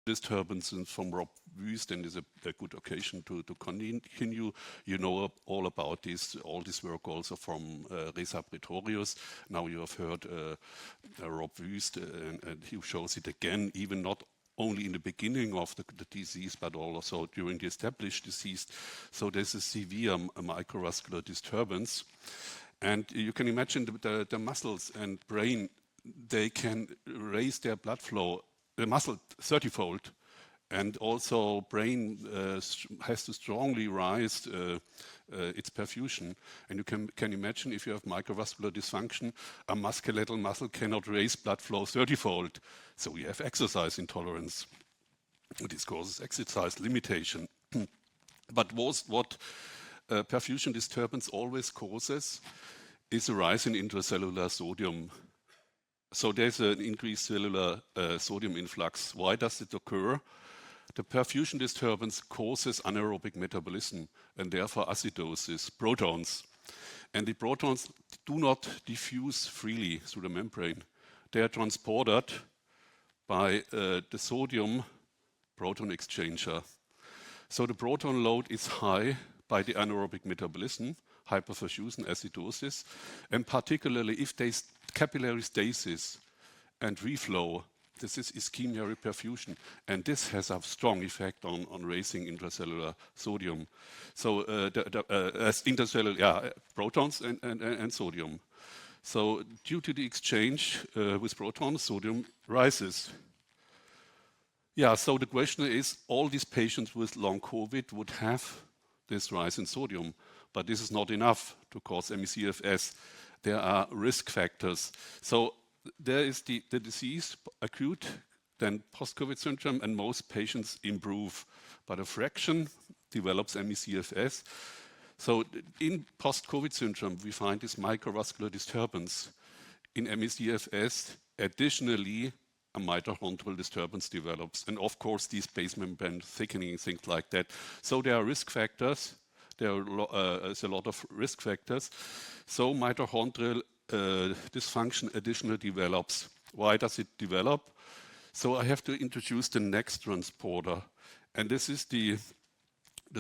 disturbances from Rob Wüst, and is a good occasion to continue. You know all about all this work also from Reza Pretorius. Now you have heard Rob Wüst, and he shows it again, even not only in the beginning of the disease, but also during the established disease. So there's a severe microvascular disturbance. And you can imagine the muscles and brain, they can raise their blood flow, the muscle 30-fold, and also brain has to strongly rise its perfusion. And you can imagine if you have microvascular dysfunction, a musculoskeletal muscle cannot raise blood flow 30-fold. So we have exercise intolerance. This causes exercise limitation. But what perfusion disturbance always causes is a rise in intracellular sodium. So there's an increased cellular sodium influx. Why does it occur? The perfusion disturbance causes anaerobic metabolism and therefore acidosis, protons. And the protons do not diffuse freely through the membrane. They are transported by the sodium proton exchanger. So the proton load is high by the anaerobic metabolism, hyperperfusion, acidosis, and particularly if there's capillary stasis and reflow, this is ischemia reperfusion, and this has a strong effect on raising intracellular sodium. So as intercellular protons and sodium. So due to the exchange with protons, sodium rises. Yeah, so the question is, all these patients with long COVID would have this rise in sodium, but this is not enough to cause ME/CFS. There are risk factors. So there is the disease, acute, then post-COVID syndrome, and most patients improve, but a fraction develops ME/CFS. So in post-COVID syndrome, we find this microvascular disturbance. In ME/CFS, additionally, a mitochondrial disturbance develops. And of course, these base membrane thickening, things like that. So there are risk factors. There's a lot of risk factors. So mitochondrial dysfunction additionally develops. Why does it develop? So I have to introduce the next transporter. And this is the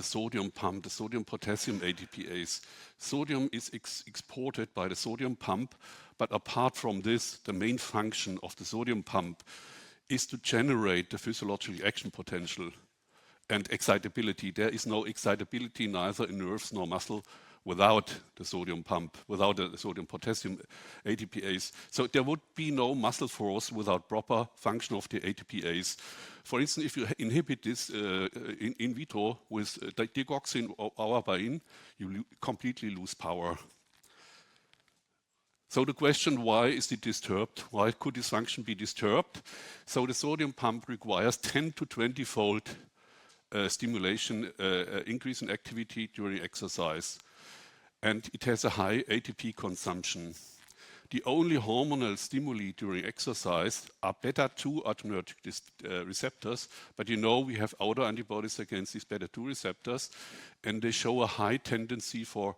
sodium pump, the sodium-potassium ATPase. Sodium is exported by the sodium pump, but apart from this, the main function of the sodium pump is to generate the physiological action potential and excitability. There is no excitability neither in nerves nor muscle without the sodium pump, without the sodium-potassium ATPase. So there would be no muscle force without proper function of the ATPase. For instance, if you inhibit this in vitro with digoxin or awabain, you completely lose power. So the question, why is it disturbed? Why could this function be disturbed? So the sodium pump requires 10 to 20-fold stimulation, increase in activity during exercise. And it has a high ATP consumption. The only hormonal stimuli during exercise are beta-2 adrenergic receptors, but you know we have autoantibodies against these beta-2 receptors, and they show a high tendency for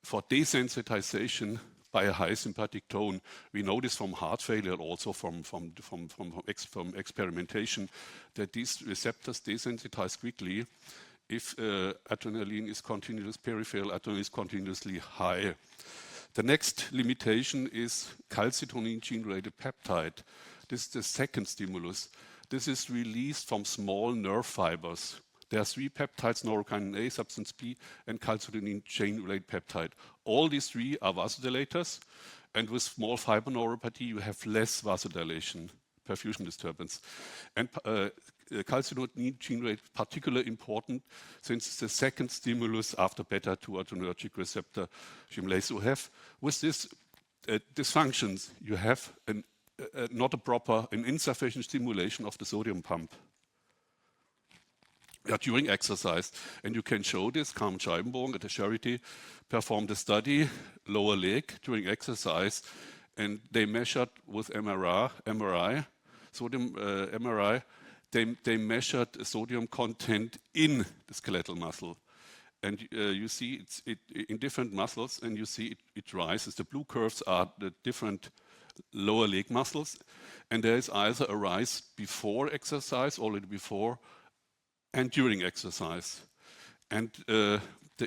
desensitization by a high sympathetic tone. We know this from heart failure, also from experimentation, that these receptors desensitize quickly if adrenaline is continuous, peripheral adrenaline is continuously high. The next limitation is calcitonin gene-related peptide. This is the second stimulus. This is released from small nerve fibers. There are 3 peptides, neurokinin A, substance P, and calcitonin gene-related peptide. All these 3 are vasodilators, and with small fiber neuropathy, you have less vasodilation, perfusion disturbance. And calcitonin gene-related particularly important since it's the second stimulus after beta-2 adrenergic receptor stimulase. So with this dysfunctions, you have not a proper, an insufficient stimulation of the sodium pump during exercise. And you can show this. Carmen Scheibenbogen at the Charité performed a study, lower leg, during exercise, and they measured with MRI, sodium MRI, they measured sodium content in the skeletal muscle. And you see it in different muscles, and you see it rises. The blue curves are the different lower leg muscles, and there is either a rise before exercise, already before, and during exercise. And the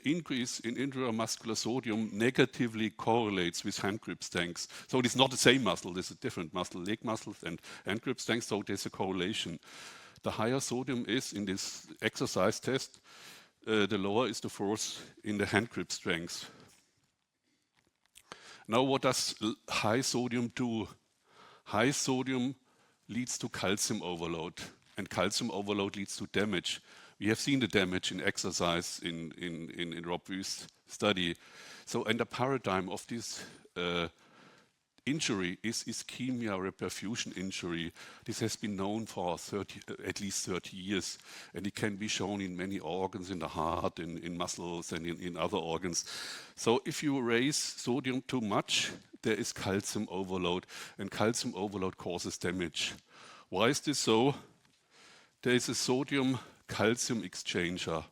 increase in intramuscular sodium negatively correlates with hand grip strength. So it is not the same muscle, this is a different muscle, leg muscles and hand grip strength, so there's a correlation. The higher sodium is in this exercise test, the lower is the force in the hand grip strength. Now, what does high sodium do? High sodium leads to calcium overload, and calcium overload leads to damage. We have seen the damage in exercise in Rob Wüst's study. So, and the paradigm of this injury is ischemia reperfusion injury. This has been known for at least 30 years, and it can be shown in many organs, in the heart, in muscles, and in other organs. So if you raise sodium too much, there is calcium overload, and calcium overload causes damage. Why is this so? There is a sodium-calcium exchanger,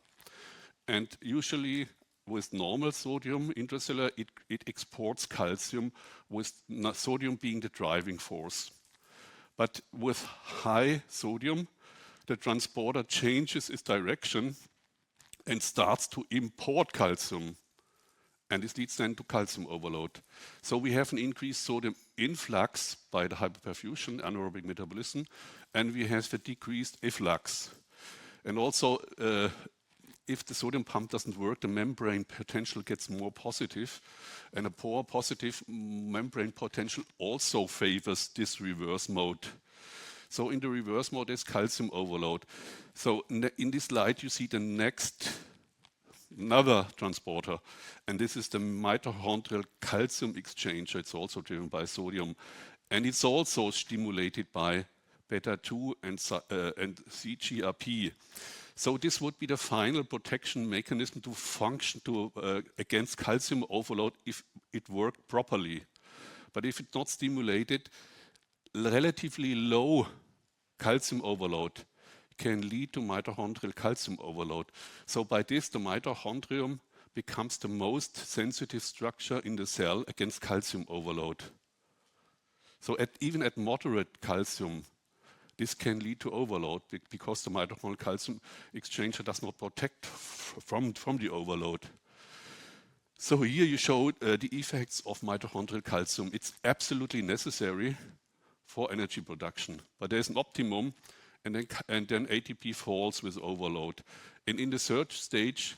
and usually with normal sodium intracellular, it exports calcium, with sodium being the driving force. But with high sodium, the transporter changes its direction and starts to import calcium. And this leads then to calcium overload. So we have an increased sodium influx by the hyperperfusion, anaerobic metabolism, and we have a decreased efflux. And also, if the sodium pump doesn't work, the membrane potential gets more positive, and a poor positive membrane potential also favors this reverse mode. So in the reverse mode, there's calcium overload. So in this slide, you see another transporter, and this is the mitochondrial calcium exchanger. It's also driven by sodium, and it's also stimulated by beta-2 and CGRP. So this would be the final protection mechanism to function against calcium overload if it worked properly. But if it's not stimulated, relatively low calcium overload can lead to mitochondrial calcium overload. So by this, the mitochondrium becomes the most sensitive structure in the cell against calcium overload. So even at moderate calcium, this can lead to overload because the mitochondrial calcium exchanger does not protect from the overload. So here you show the effects of mitochondrial calcium. It's absolutely necessary for energy production, but there's an optimum, and then ATP falls with overload. And in the third stage,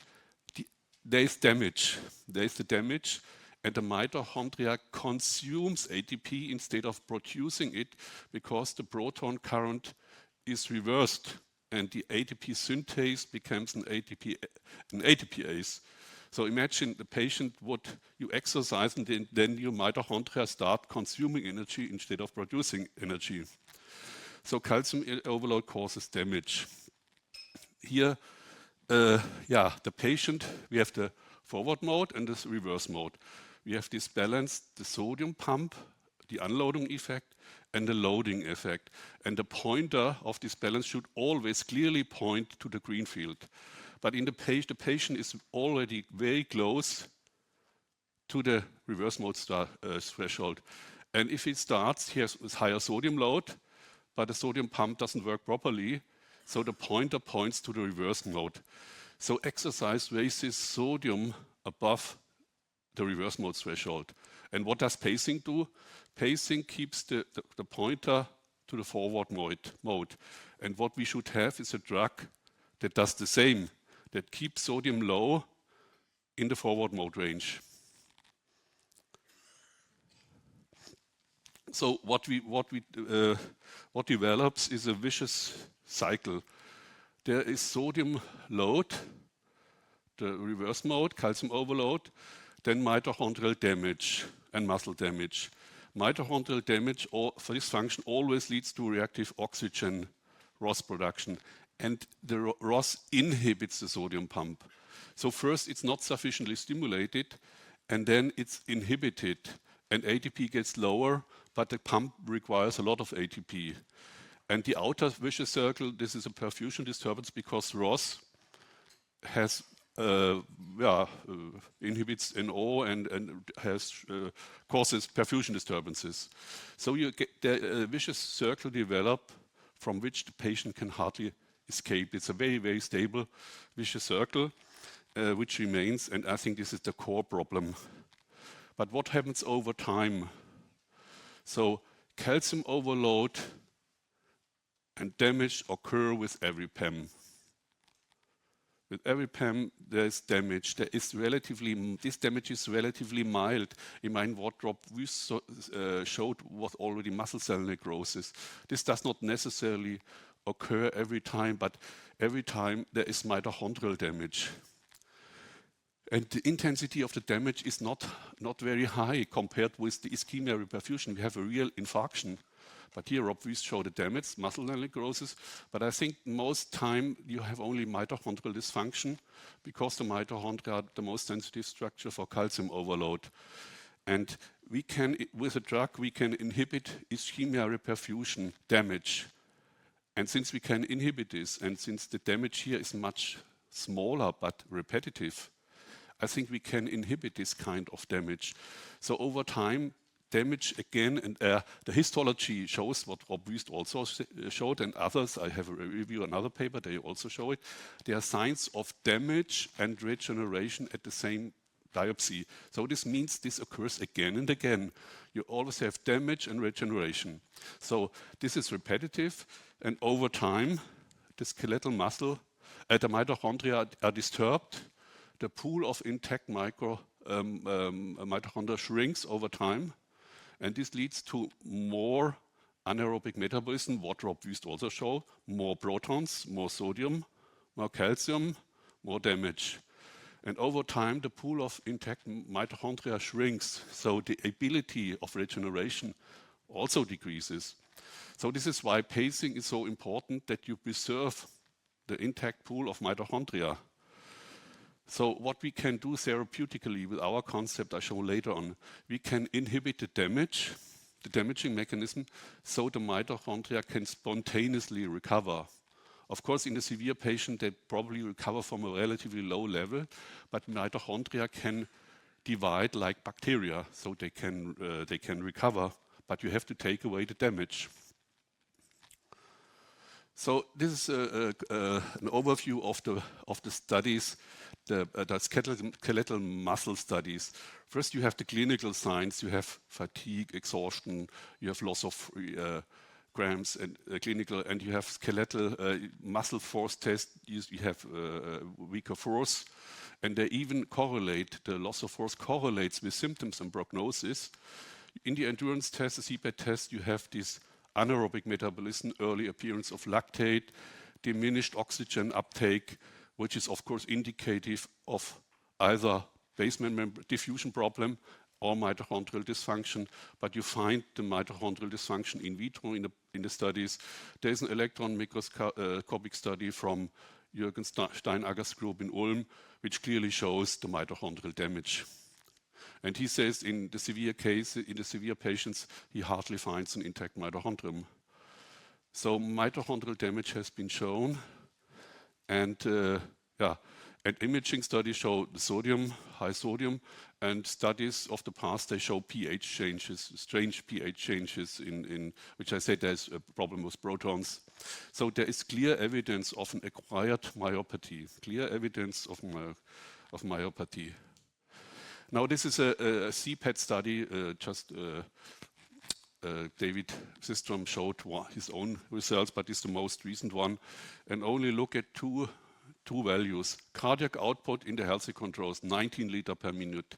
there's damage. There's the damage, and the mitochondria consumes ATP instead of producing it because the proton current is reversed, and the ATP synthase becomes an ATPase. So imagine the patient you exercise, and then your mitochondria start consuming energy instead of producing energy. So calcium overload causes damage. Here, the patient, we have the forward mode and the reverse mode. We have this balance, the sodium pump, the unloading effect, and the loading effect. And the pointer of this balance should always clearly point to the green field. But in the patient is already very close to the reverse mode threshold. And if it starts here with higher sodium load, but the sodium pump doesn't work properly, so the pointer points to the reverse mode. So exercise raises sodium above the reverse mode threshold. And what does pacing do? Pacing keeps the pointer to the forward mode. And what we should have is a drug that does the same, that keeps sodium low in the forward mode range. So what develops is a vicious cycle. There is sodium load, the reverse mode, calcium overload, then mitochondrial damage and muscle damage. Mitochondrial damage for this function always leads to reactive oxygen ROS production, and the ROS inhibits the sodium pump. So first it's not sufficiently stimulated, and then it's inhibited, and ATP gets lower, but the pump requires a lot of ATP. And the outer vicious circle, this is a perfusion disturbance because ROS has inhibits NO and causes perfusion disturbances. So you get a vicious circle develop from which the patient can hardly escape. It's a very, very stable vicious circle which remains, and I think this is the core problem. But what happens over time? So calcium overload and damage occur with every PEM. With every PEM, there's damage. This damage is relatively mild. In what Rob Wüst showed was already muscle cell necrosis. This does not necessarily occur every time, but every time there is mitochondrial damage. And the intensity of the damage is not very high compared with the ischemia reperfusion. We have a real infarction. But here Rob Wüst showed the damage, muscle necrosis. But I think most time you have only mitochondrial dysfunction because the mitochondria are the most sensitive structure for calcium overload. And we can, with a drug, we can inhibit ischemia reperfusion damage. And since we can inhibit this, and since the damage here is much smaller but repetitive, I think we can inhibit this kind of damage. So over time, damage again, and the histology shows what Rob Wüst also showed, and others, I have a review, another paper, they also show it. There are signs of damage and regeneration at the same biopsy. So this means this occurs again and again. You always have damage and regeneration. So this is repetitive, and over time, the skeletal muscle, the mitochondria are disturbed. The pool of intact mitochondria shrinks over time, and this leads to more anaerobic metabolism, what Rob Wüst also showed, more protons, more sodium, more calcium, more damage. And over time, the pool of intact mitochondria shrinks, so the ability of regeneration also decreases. So this is why pacing is so important, that you preserve the intact pool of mitochondria. So what we can do therapeutically with our concept I show later on, we can inhibit the damage, the damaging mechanism, so the mitochondria can spontaneously recover. Of course, in a severe patient, they probably recover from a relatively low level, but mitochondria can divide like bacteria, so they can recover, but you have to take away the damage. So this is an overview of the studies, the skeletal muscle studies. First, you have the clinical signs. You have fatigue, exhaustion. You have loss of grams and clinical, and you have skeletal muscle force test. You have weaker force, and they even correlate. The loss of force correlates with symptoms and prognosis. In the endurance test, the CPET test, you have this anaerobic metabolism, early appearance of lactate, diminished oxygen uptake, which is of course indicative of either basement membrane diffusion problem or mitochondrial dysfunction, but you find the mitochondrial dysfunction in vitro in the studies. There's an electron microscopic study from Jürgen Steinacker's group in Ulm, which clearly shows the mitochondrial damage. And he says in the severe case, in the severe patients, he hardly finds an intact mitochondrium. So mitochondrial damage has been shown, and and imaging studies show the sodium, high sodium, and studies of the past, they show pH changes, strange pH changes in which I said there's a problem with protons. So there is clear evidence of an acquired myopathy, clear evidence of myopathy. Now this is a CPET study, David Systrom showed his own results, but it's the most recent one, and only look at two values. Cardiac output in the healthy controls, 19 liters per minute.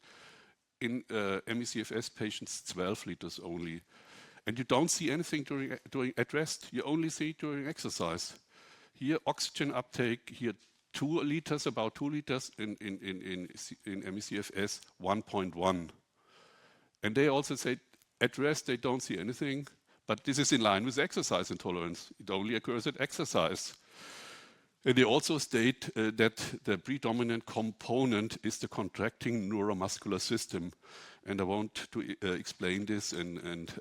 In ME/CFS patients, 12 liters only. And you don't see anything during at rest, you only see it during exercise. Here, oxygen uptake, here 2 liters, about 2 liters, in ME/CFS, 1.1. And they also say at rest they don't see anything, but this is in line with exercise intolerance. It only occurs at exercise. And they also state that the predominant component is the contracting neuromuscular system. And I want to explain this and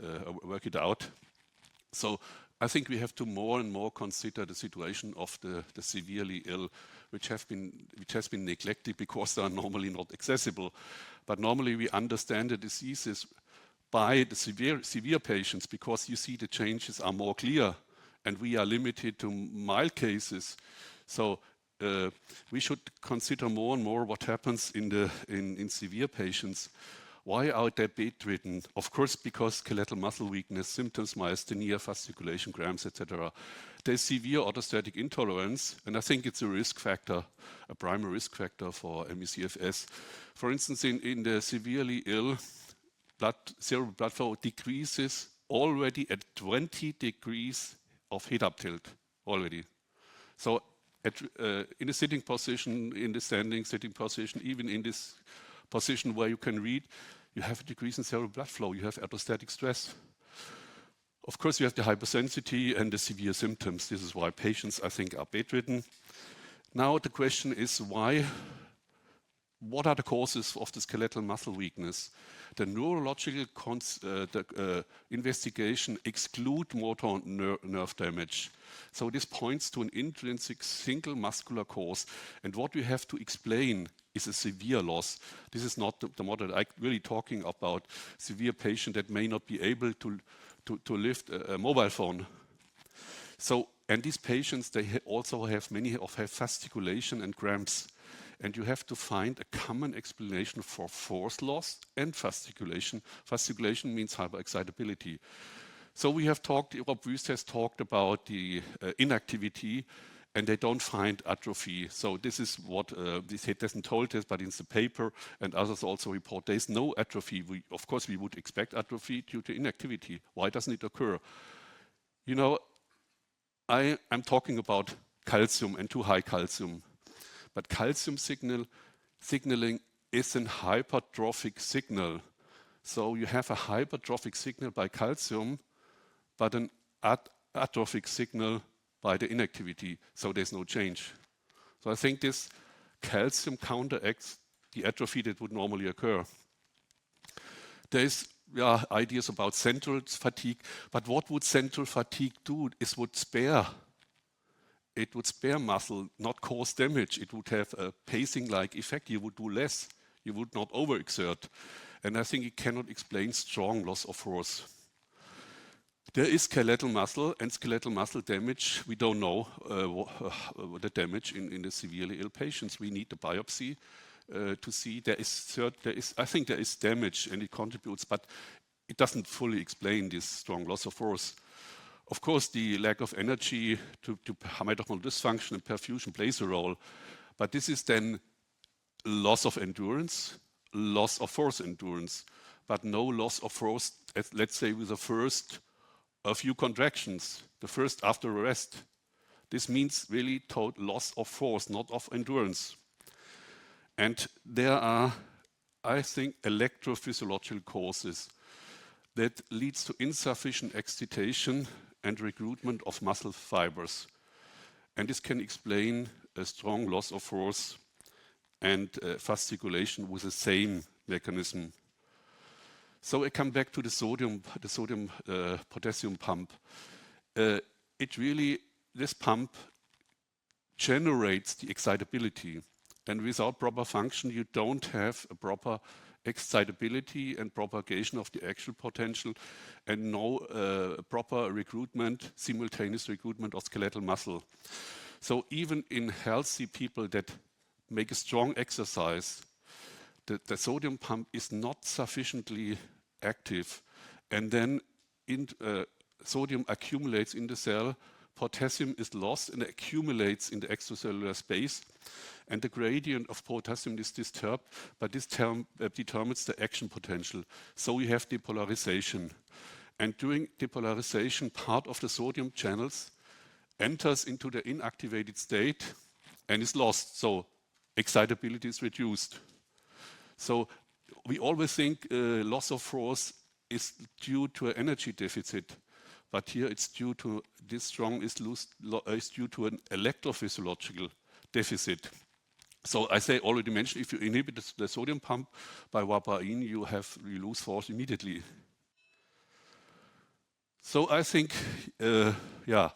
work it out. So I think we have to more and more consider the situation of the severely ill, which has been neglected because they are normally not accessible. But normally we understand the diseases by the severe patients because you see the changes are more clear, and we are limited to mild cases. So we should consider more and more what happens in severe patients. Why are they bedridden? Of course, because skeletal muscle weakness, symptoms, myasthenia, fasciculation, cramps, etc. There's severe orthostatic intolerance, and I think it's a risk factor, a primary risk factor for ME/CFS. For instance, in the severely ill, cerebral blood flow decreases already at 20 degrees of head-up tilt already. So in a sitting position, in the standing sitting position, even in this position where you can read, you have a decrease in cerebral blood flow, you have orthostatic stress. Of course, you have the hypersensitivity and the severe symptoms. This is why patients, I think, are bedridden. Now the question is why? What are the causes of the skeletal muscle weakness? The neurological investigation exclude motor nerve damage. So this points to an intrinsic single muscular cause. And what we have to explain is a severe loss. This is not the model. I'm really talking about severe patient that may not be able to lift a mobile phone. So, and these patients, they also have have fasciculation and cramps. And you have to find a common explanation for force loss and fasciculation. Fasciculation means hyperexcitability. So we have talked, Rob Wüst has talked about the inactivity, and they don't find atrophy. So this is what this head doesn't told us, but in the paper, and others also report there's no atrophy. Of course, we would expect atrophy due to inactivity. Why doesn't it occur? You know, I'm talking about calcium and too high calcium. But calcium signaling is an hypertrophic signal. So you have a hypertrophic signal by calcium, but an atrophic signal by the inactivity. So there's no change. So I think this calcium counteracts the atrophy that would normally occur. There's ideas about central fatigue, but what would central fatigue do? It would spare muscle, not cause damage. It would have a pacing-like effect. You would do less. You would not overexert. And I think it cannot explain strong loss of force. There is skeletal muscle and skeletal muscle damage. We don't know the damage in the severely ill patients. We need the biopsy to see. I think there is damage and it contributes, but it doesn't fully explain this strong loss of force. Of course, the lack of energy to mitochondrial dysfunction and perfusion plays a role, but this is then loss of endurance, loss of force endurance, but no loss of force, let's say, with the first few contractions, the first after a rest. This means really total loss of force, not of endurance. And there are, I think, electrophysiological causes that leads to insufficient excitation and recruitment of muscle fibers. And this can explain a strong loss of force and fasciculation with the same mechanism. So I come back to the sodium potassium pump. This pump generates the excitability. And without proper function, you don't have a proper excitability and propagation of the axial potential and no proper recruitment, simultaneous recruitment of skeletal muscle. So even in healthy people that make a strong exercise, the sodium pump is not sufficiently active, and then sodium accumulates in the cell, potassium is lost and accumulates in the extracellular space, and the gradient of potassium is disturbed, but this determines the action potential. So we have depolarization. And during depolarization, part of the sodium channels enters into the inactivated state and is lost. So excitability is reduced. So we always think loss of force is due to an energy deficit, but here it's due to is due to an electrophysiological deficit. So I already mentioned, if you inhibit the sodium pump by warfarin, you lose force immediately. So I think, yeah,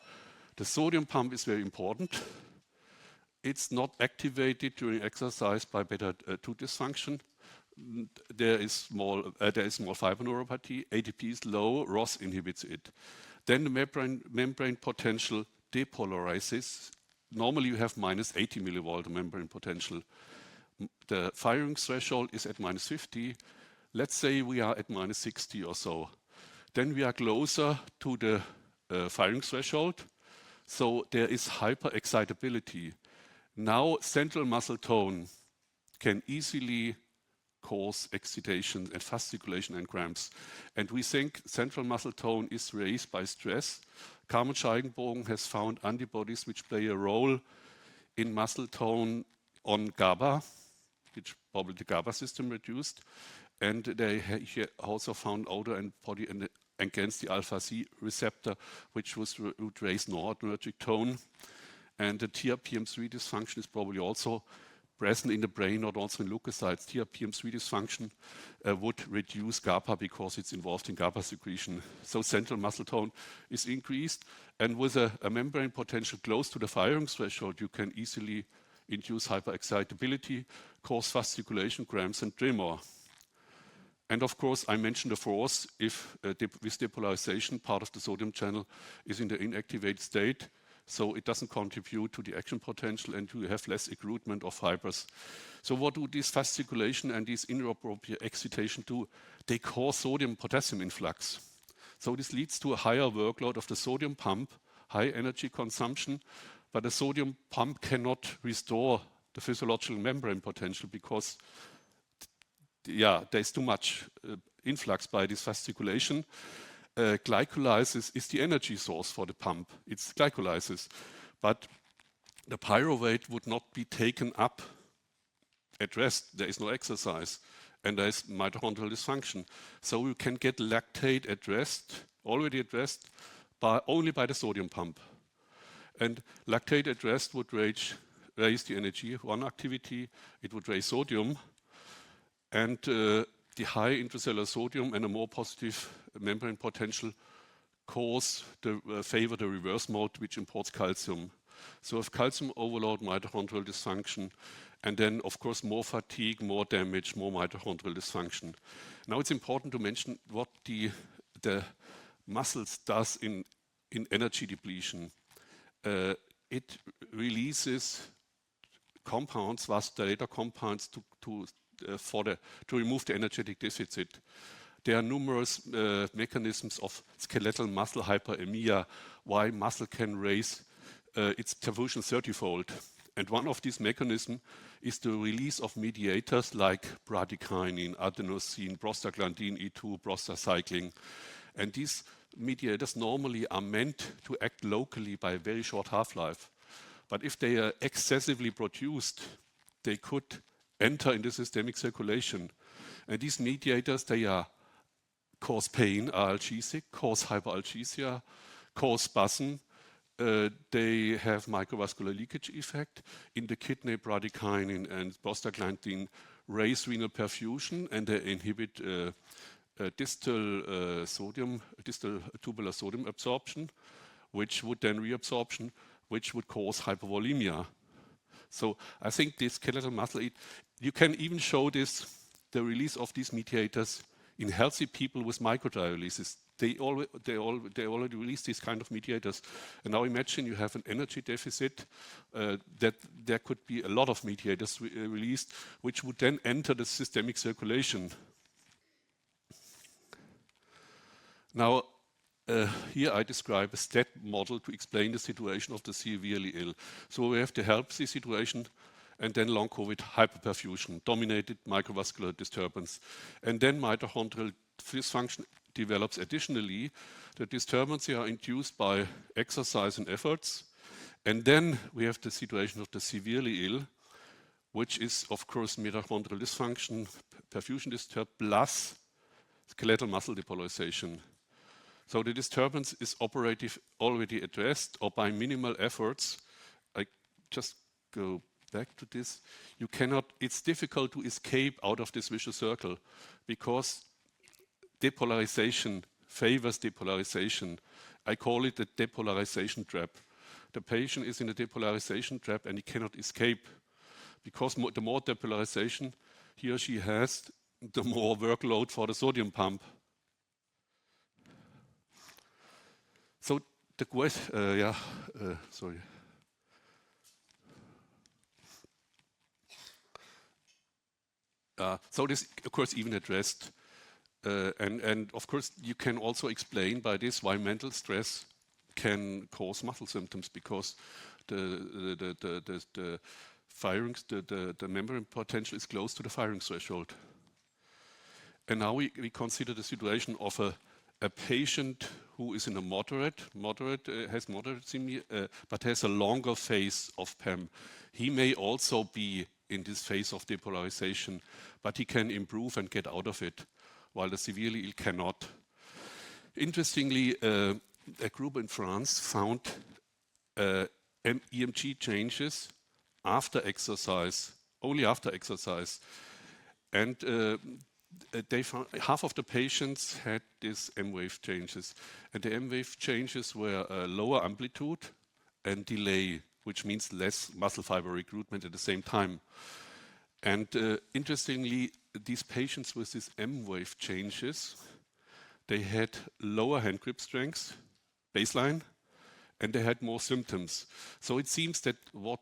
the sodium pump is very important. It's not activated during exercise by beta-2 dysfunction. There is small fiber neuropathy. ATP is low. ROS inhibits it. Then the membrane potential depolarizes. Normally you have minus 80 millivolt membrane potential. The firing threshold is at minus 50. Let's say we are at minus 60 or so. Then we are closer to the firing threshold. So there is hyperexcitability. Now central muscle tone can easily cause excitation and fasciculation and cramps. And we think central muscle tone is raised by stress. Carmen Scheigenbogen has found antibodies which play a role in muscle tone on GABA, which probably the GABA system reduced. And they also found autoantibody against the alpha-C receptor, which would raise noradrenergic tone. And the TRPM3 dysfunction is probably also present in the brain, not also in leukocytes. TRPM3 dysfunction would reduce GABA because it's involved in GABA secretion. So central muscle tone is increased. And with a membrane potential close to the firing threshold, you can easily induce hyperexcitability, cause fasciculation, cramps, and tremor. And of course, I mentioned the force. If with depolarization, part of the sodium channel is in the inactivated state, so it doesn't contribute to the action potential and you have less recruitment of fibers. So what do this fasciculation and this inappropriate excitation do? They cause sodium-potassium influx. So this leads to a higher workload of the sodium pump, high energy consumption, but the sodium pump cannot restore the physiological membrane potential because there's too much influx by this fasciculation. Glycolysis is the energy source for the pump. It's glycolysis. But the pyruvate would not be taken up at rest. There is no exercise. And there is mitochondrial dysfunction. So you can get lactate at rest, already at rest, only by the sodium pump. And lactate at rest would raise the NRG1 activity. It would raise sodium. And the high intracellular sodium and a more positive membrane potential favor the reverse mode, which imports calcium. So if calcium overload, mitochondrial dysfunction, and then of course more fatigue, more damage, more mitochondrial dysfunction. Now it's important to mention what the muscles does in energy depletion. It releases compounds, vasodilator compounds to remove the energetic deficit. There are numerous mechanisms of skeletal muscle hyperemia, why muscle can raise its perfusion 30-fold. And one of these mechanisms is the release of mediators like bradykinin, adenosine, prostaglandin E2, prostacyclin. And these mediators normally are meant to act locally by a very short half-life. But if they are excessively produced, they could enter into systemic circulation. And these mediators, they cause pain, are analgesic, cause hyperalgesia, cause spasm. They have microvascular leakage effect. In the kidney, bradykinin and prostaglandin raise renal perfusion and they inhibit distal tubular sodium absorption, which would then reabsorption, which would cause hypovolemia. So I think this skeletal muscle, you can even show the release of these mediators in healthy people with microdialysis. They already release these kind of mediators. And now imagine you have an energy deficit, that there could be a lot of mediators released, which would then enter the systemic circulation. Now, here I describe a STAT model to explain the situation of the severely ill. So we have the healthy situation and then long COVID hyperperfusion, dominated microvascular disturbance. And then mitochondrial dysfunction develops additionally. The disturbances are induced by exercise and efforts. And then we have the situation of the severely ill, which is, of course, mitochondrial dysfunction, perfusion disturbed, plus skeletal muscle depolarization. So the disturbance is operative already addressed or by minimal efforts. I just go back to this. It's difficult to escape out of this vicious circle because depolarization favors depolarization. I call it the depolarization trap. The patient is in a depolarization trap and he cannot escape, because the more depolarization he or she has, the more workload for the sodium pump. So the question, sorry. So this, of course, even addressed, and of course you can also explain by this why mental stress can cause muscle symptoms, because the firing, the membrane potential is close to the firing threshold. And now we consider the situation of a patient who is in a has moderate but has a longer phase of PEM. He may also be in this phase of depolarization, but he can improve and get out of it, while the severely ill cannot. Interestingly, a group in France found EMG changes after exercise, only after exercise. And they found half of the patients had these M-wave changes. And the M-wave changes were lower amplitude and delay, which means less muscle fiber recruitment at the same time. And interestingly, these patients with these M-wave changes, they had lower hand grip strength, baseline, and they had more symptoms. So it seems that what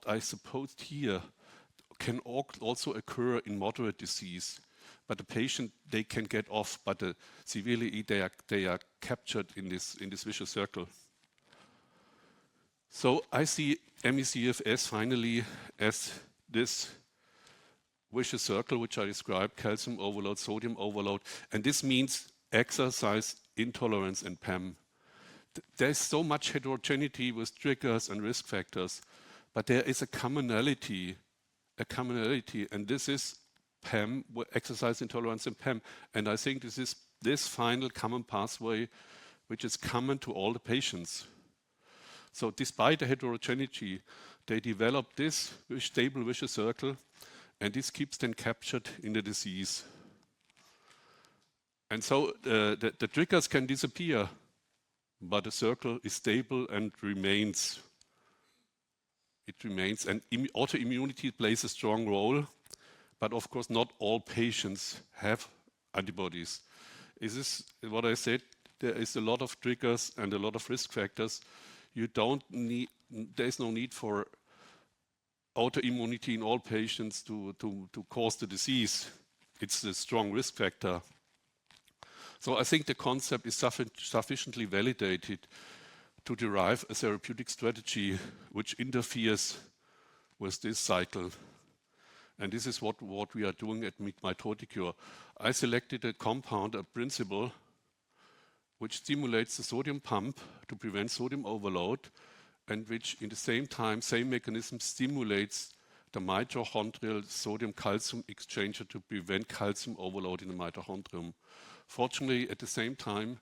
I supposed here can also occur in moderate disease. But the patient, they can get off, but the severely they are captured in this vicious circle. So I see ME/CFS finally as this vicious circle, which I described: calcium overload, sodium overload, and this means exercise intolerance and PEM. There's so much heterogeneity with triggers and risk factors, but there is a commonality, and this is PEM, exercise intolerance and PEM. And I think this is this final common pathway which is common to all the patients. So despite the heterogeneity, they develop this stable vicious circle, and this keeps them captured in the disease. And so the triggers can disappear, but the circle is stable and remains. It remains, and autoimmunity plays a strong role. But of course, not all patients have antibodies. Is this what I said? There is a lot of triggers and a lot of risk factors. There is no need for autoimmunity in all patients to cause the disease. It's a strong risk factor. So I think the concept is sufficiently validated to derive a therapeutic strategy which interferes with this cycle. And this is what we are doing at Mitoticure. I selected a compound, a principle, which stimulates the sodium pump to prevent sodium overload, and which in the same time, same mechanism, stimulates the mitochondrial sodium-calcium exchanger to prevent calcium overload in the mitochondrium. Fortunately, at the same time,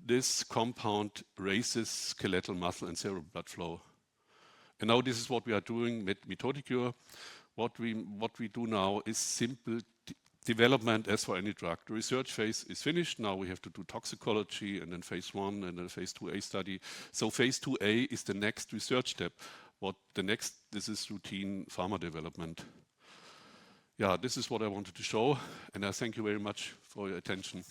this compound raises skeletal muscle and cerebral blood flow. And now this is what we are doing with Mitoticure. What we do now is simple development as for any drug. The research phase is finished. Now we have to do toxicology and then phase 1 and then phase 2A study. So phase 2A is the next research step. This is routine pharma development. Yeah, this is what I wanted to show, and I thank you very much for your attention.